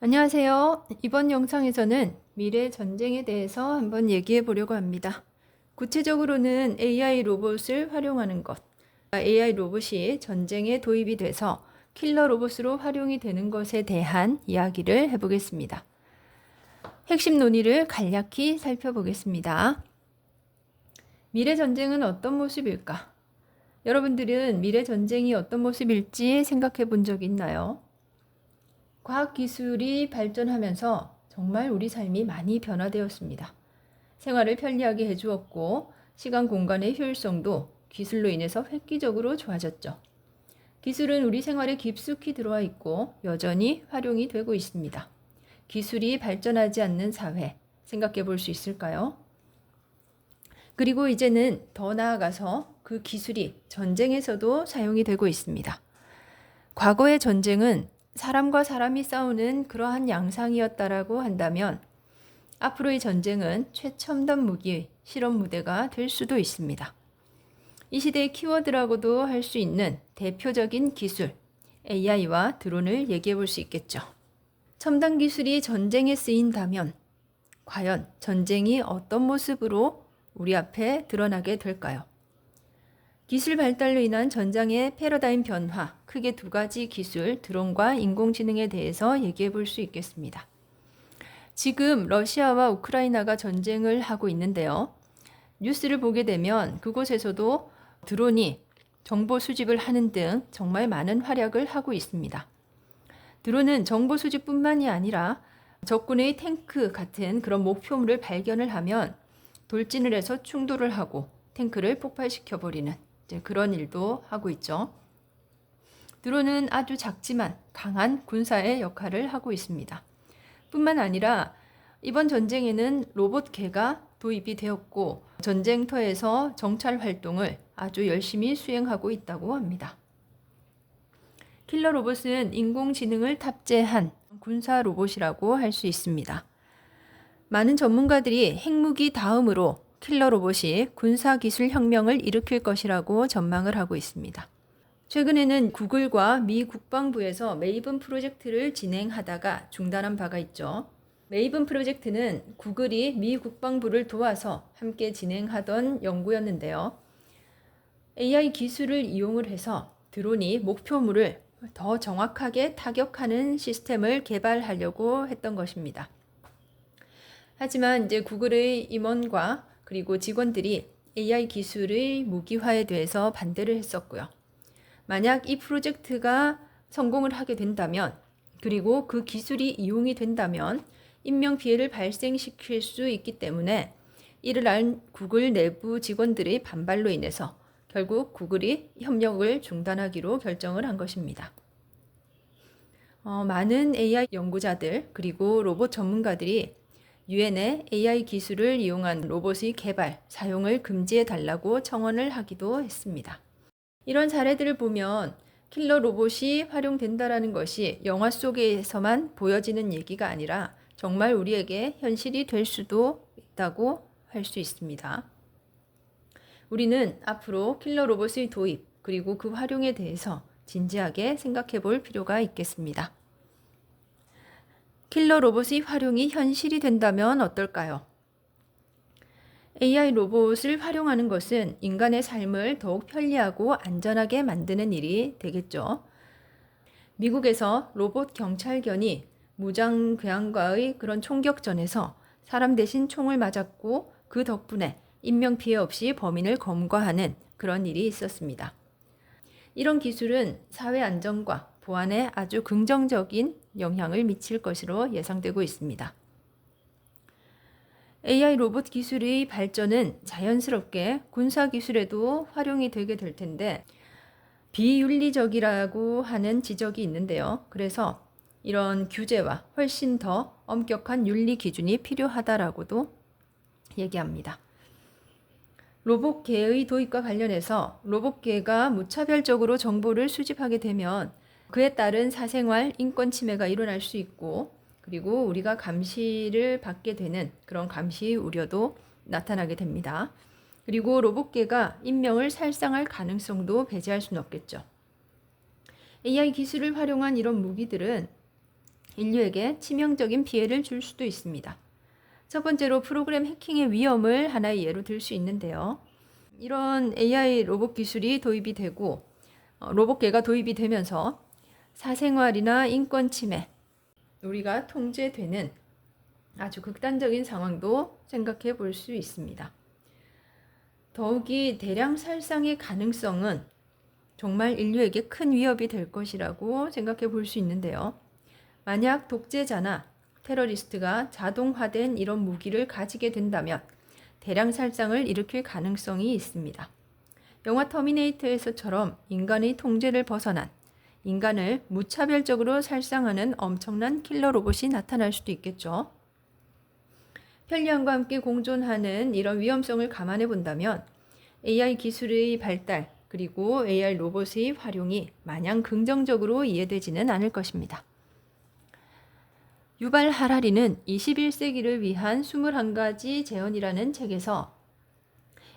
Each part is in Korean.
안녕하세요. 이번 영상에서는 미래 전쟁에 대해서 한번 얘기해 보려고 합니다. 구체적으로는 AI 로봇을 활용하는 것, AI 로봇이 전쟁에 도입이 돼서 킬러 로봇으로 활용이 되는 것에 대한 이야기를 해보겠습니다. 핵심 논의를 간략히 살펴보겠습니다. 미래 전쟁은 어떤 모습일까? 여러분들은 미래 전쟁이 어떤 모습일지 생각해 본 적 있나요? 과학기술이 발전하면서 정말 우리 삶이 많이 변화되었습니다. 생활을 편리하게 해주었고 시간 공간의 효율성도 기술로 인해서 획기적으로 좋아졌죠. 기술은 우리 생활에 깊숙이 들어와 있고 여전히 활용이 되고 있습니다. 기술이 발전하지 않는 사회 생각해 볼 수 있을까요? 그리고 이제는 더 나아가서 그 기술이 전쟁에서도 사용이 되고 있습니다. 과거의 전쟁은 사람과 사람이 싸우는 그러한 양상이었다라고 한다면 앞으로의 전쟁은 최첨단 무기 실험 무대가 될 수도 있습니다. 이 시대의 키워드라고도 할 수 있는 대표적인 기술, AI와 드론을 얘기해 볼 수 있겠죠. 첨단 기술이 전쟁에 쓰인다면 과연 전쟁이 어떤 모습으로 우리 앞에 드러나게 될까요? 기술 발달로 인한 전장의 패러다임 변화, 크게 두 가지 기술, 드론과 인공지능에 대해서 얘기해 볼 수 있겠습니다. 지금 러시아와 우크라이나가 전쟁을 하고 있는데요. 뉴스를 보게 되면 그곳에서도 드론이 정보 수집을 하는 등 정말 많은 활약을 하고 있습니다. 드론은 정보 수집뿐만이 아니라 적군의 탱크 같은 그런 목표물을 발견을 하면 돌진을 해서 충돌을 하고 탱크를 폭발시켜 버리는 그런 일도 하고 있죠. 드론은 아주 작지만 강한 군사의 역할을 하고 있습니다. 뿐만 아니라 이번 전쟁에는 로봇개가 도입이 되었고 전쟁터에서 정찰 활동을 아주 열심히 수행하고 있다고 합니다. 킬러 로봇은 인공지능을 탑재한 군사 로봇이라고 할 수 있습니다. 많은 전문가들이 핵무기 다음으로 킬러 로봇이 군사기술 혁명을 일으킬 것이라고 전망을 하고 있습니다. 최근에는 구글과 미 국방부에서 메이븐 프로젝트를 진행하다가 중단한 바가 있죠. 메이븐 프로젝트는 구글이 미 국방부를 도와서 함께 진행하던 연구였는데요. AI 기술을 이용을 해서 드론이 목표물을 더 정확하게 타격하는 시스템을 개발하려고 했던 것입니다. 하지만 이제 구글의 임원과 그리고 직원들이 AI 기술의 무기화에 대해서 반대를 했었고요. 만약 이 프로젝트가 성공을 하게 된다면 그리고 그 기술이 이용이 된다면 인명피해를 발생시킬 수 있기 때문에 이를 알 구글 내부 직원들의 반발로 인해서 결국 구글이 협력을 중단하기로 결정을 한 것입니다. 많은 AI 연구자들 그리고 로봇 전문가들이 유엔에 AI 기술을 이용한 로봇의 개발, 사용을 금지해 달라고 청원을 하기도 했습니다. 이런 사례들을 보면 킬러 로봇이 활용된다라는 것이 영화 속에서만 보여지는 얘기가 아니라 정말 우리에게 현실이 될 수도 있다고 할 수 있습니다. 우리는 앞으로 킬러 로봇의 도입 그리고 그 활용에 대해서 진지하게 생각해 볼 필요가 있겠습니다. 킬러 로봇의 활용이 현실이 된다면 어떨까요? AI 로봇을 활용하는 것은 인간의 삶을 더욱 편리하고 안전하게 만드는 일이 되겠죠. 미국에서 로봇 경찰견이 무장괴한과의 그런 총격전에서 사람 대신 총을 맞았고 그 덕분에 인명피해 없이 범인을 검거하는 그런 일이 있었습니다. 이런 기술은 사회 안정과 보안에 아주 긍정적인 영향을 미칠 것으로 예상되고 있습니다. AI 로봇 기술의 발전은 자연스럽게 군사 기술에도 활용이 되게 될 텐데 비윤리적이라고 하는 지적이 있는데요. 그래서 이런 규제와 훨씬 더 엄격한 윤리 기준이 필요하다라고도 얘기합니다. 로봇개의 도입과 관련해서 로봇개가 무차별적으로 정보를 수집하게 되면 그에 따른 사생활 인권 침해가 일어날 수 있고 그리고 우리가 감시를 받게 되는 그런 감시 우려도 나타나게 됩니다. 그리고 로봇개가 인명을 살상할 가능성도 배제할 수는 없겠죠. AI 기술을 활용한 이런 무기들은 인류에게 치명적인 피해를 줄 수도 있습니다. 첫 번째로 프로그램 해킹의 위험을 하나의 예로 들 수 있는데요. 이런 AI 로봇 기술이 도입이 되고 로봇계가 도입이 되면서 사생활이나 인권 침해, 우리가 통제되는 아주 극단적인 상황도 생각해 볼 수 있습니다. 더욱이 대량 살상의 가능성은 정말 인류에게 큰 위협이 될 것이라고 생각해 볼 수 있는데요. 만약 독재자나 테러리스트가 자동화된 이런 무기를 가지게 된다면 대량 살상을 일으킬 가능성이 있습니다. 영화 터미네이터에서처럼 인간의 통제를 벗어난 인간을 무차별적으로 살상하는 엄청난 킬러 로봇이 나타날 수도 있겠죠. 편리함과 함께 공존하는 이런 위험성을 감안해 본다면 AI 기술의 발달 그리고 AI 로봇의 활용이 마냥 긍정적으로 이해되지는 않을 것입니다. 유발 하라리는 21세기를 위한 21가지 재현이라는 책에서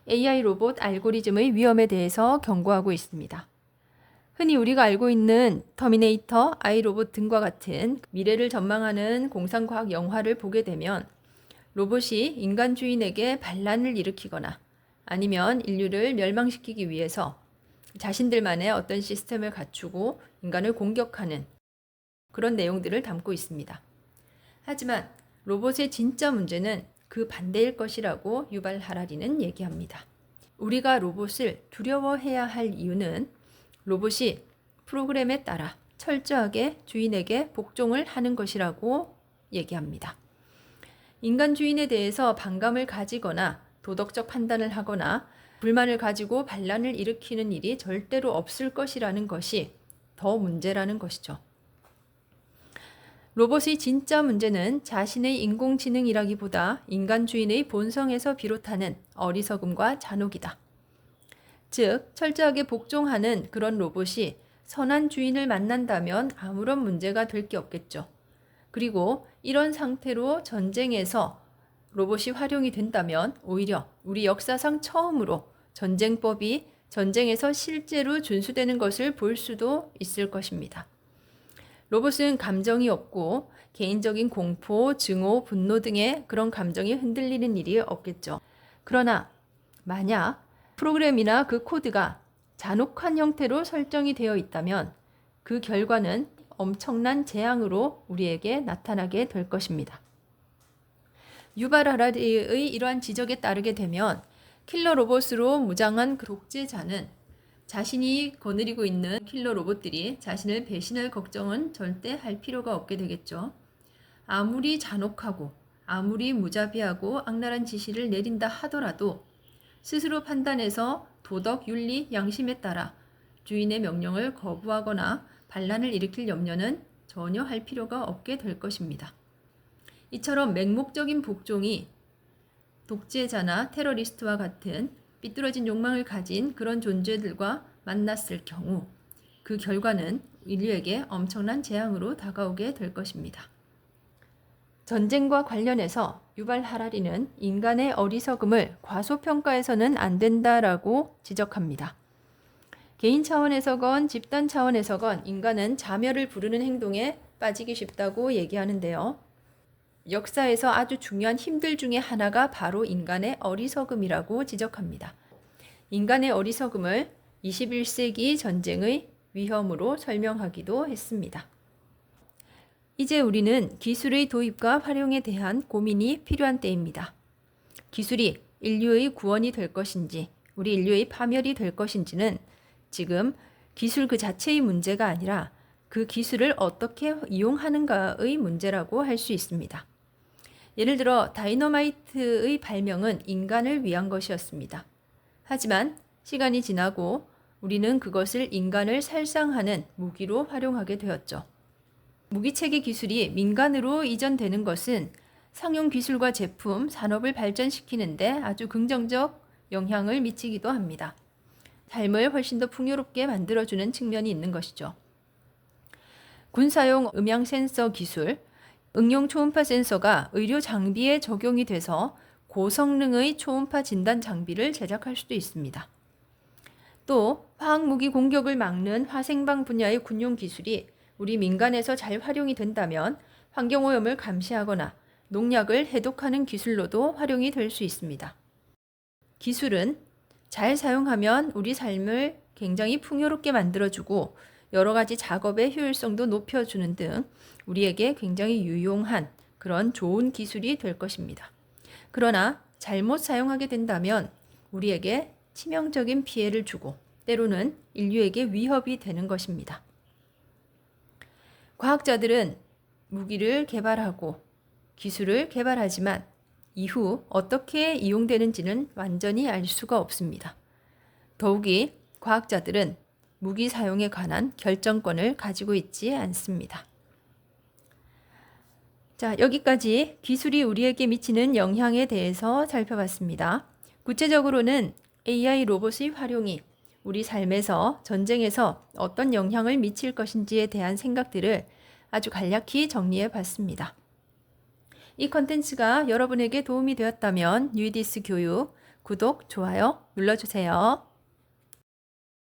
AI 로봇 알고리즘의 위험에 대해서 경고하고 있습니다. 흔히 우리가 알고 있는 터미네이터, 아이로봇 등과 같은 미래를 전망하는 공상과학 영화를 보게 되면 로봇이 인간 주인에게 반란을 일으키거나 아니면 인류를 멸망시키기 위해서 자신들만의 어떤 시스템을 갖추고 인간을 공격하는 그런 내용들을 담고 있습니다. 하지만 로봇의 진짜 문제는 그 반대일 것이라고 유발 하라리는 얘기합니다. 우리가 로봇을 두려워해야 할 이유는 로봇이 프로그램에 따라 철저하게 주인에게 복종을 하는 것이라고 얘기합니다. 인간 주인에 대해서 반감을 가지거나 도덕적 판단을 하거나 불만을 가지고 반란을 일으키는 일이 절대로 없을 것이라는 것이 더 문제라는 것이죠. 로봇의 진짜 문제는 자신의 인공지능이라기보다 인간 주인의 본성에서 비롯하는 어리석음과 잔혹이다. 즉, 철저하게 복종하는 그런 로봇이 선한 주인을 만난다면 아무런 문제가 될 게 없겠죠. 그리고 이런 상태로 전쟁에서 로봇이 활용이 된다면 오히려 우리 역사상 처음으로 전쟁법이 전쟁에서 실제로 준수되는 것을 볼 수도 있을 것입니다. 로봇은 감정이 없고 개인적인 공포, 증오, 분노 등의 그런 감정이 흔들리는 일이 없겠죠. 그러나 만약 프로그램이나 그 코드가 잔혹한 형태로 설정이 되어 있다면 그 결과는 엄청난 재앙으로 우리에게 나타나게 될 것입니다. 유발 하라리의 이러한 지적에 따르게 되면 킬러 로봇으로 무장한 그 독재자는 자신이 거느리고 있는 킬러 로봇들이 자신을 배신할 걱정은 절대 할 필요가 없게 되겠죠. 아무리 잔혹하고 아무리 무자비하고 악랄한 지시를 내린다 하더라도 스스로 판단해서 도덕, 윤리, 양심에 따라 주인의 명령을 거부하거나 반란을 일으킬 염려는 전혀 할 필요가 없게 될 것입니다. 이처럼 맹목적인 복종이 독재자나 테러리스트와 같은 삐뚤어진 욕망을 가진 그런 존재들과 만났을 경우 그 결과는 인류에게 엄청난 재앙으로 다가오게 될 것입니다. 전쟁과 관련해서 유발 하라리는 인간의 어리석음을 과소평가해서는 안 된다라고 지적합니다. 개인 차원에서건 집단 차원에서건 인간은 자멸을 부르는 행동에 빠지기 쉽다고 얘기하는데요. 역사에서 아주 중요한 힘들 중에 하나가 바로 인간의 어리석음이라고 지적합니다. 인간의 어리석음을 21세기 전쟁의 위험으로 설명하기도 했습니다. 이제 우리는 기술의 도입과 활용에 대한 고민이 필요한 때입니다. 기술이 인류의 구원이 될 것인지, 우리 인류의 파멸이 될 것인지는 지금 기술 그 자체의 문제가 아니라 그 기술을 어떻게 이용하는가의 문제라고 할 수 있습니다. 예를 들어 다이너마이트의 발명은 인간을 위한 것이었습니다. 하지만 시간이 지나고 우리는 그것을 인간을 살상하는 무기로 활용하게 되었죠. 무기체계 기술이 민간으로 이전되는 것은 상용 기술과 제품, 산업을 발전시키는데 아주 긍정적 영향을 미치기도 합니다. 삶을 훨씬 더 풍요롭게 만들어주는 측면이 있는 것이죠. 군사용 음향 센서 기술, 응용 초음파 센서가 의료 장비에 적용이 돼서 고성능의 초음파 진단 장비를 제작할 수도 있습니다. 또 화학무기 공격을 막는 화생방 분야의 군용 기술이 우리 민간에서 잘 활용이 된다면 환경오염을 감시하거나 농약을 해독하는 기술로도 활용이 될 수 있습니다. 기술은 잘 사용하면 우리 삶을 굉장히 풍요롭게 만들어주고 여러 가지 작업의 효율성도 높여주는 등 우리에게 굉장히 유용한 그런 좋은 기술이 될 것입니다. 그러나 잘못 사용하게 된다면 우리에게 치명적인 피해를 주고 때로는 인류에게 위협이 되는 것입니다. 과학자들은 무기를 개발하고 기술을 개발하지만 이후 어떻게 이용되는지는 완전히 알 수가 없습니다. 더욱이 과학자들은 무기 사용에 관한 결정권을 가지고 있지 않습니다. 자, 여기까지 기술이 우리에게 미치는 영향에 대해서 살펴봤습니다. 구체적으로는 AI 로봇의 활용이 우리 삶에서 전쟁에서 어떤 영향을 미칠 것인지에 대한 생각들을 아주 간략히 정리해 봤습니다. 이 컨텐츠가 여러분에게 도움이 되었다면 뉴이디스 교육 구독, 좋아요 눌러주세요.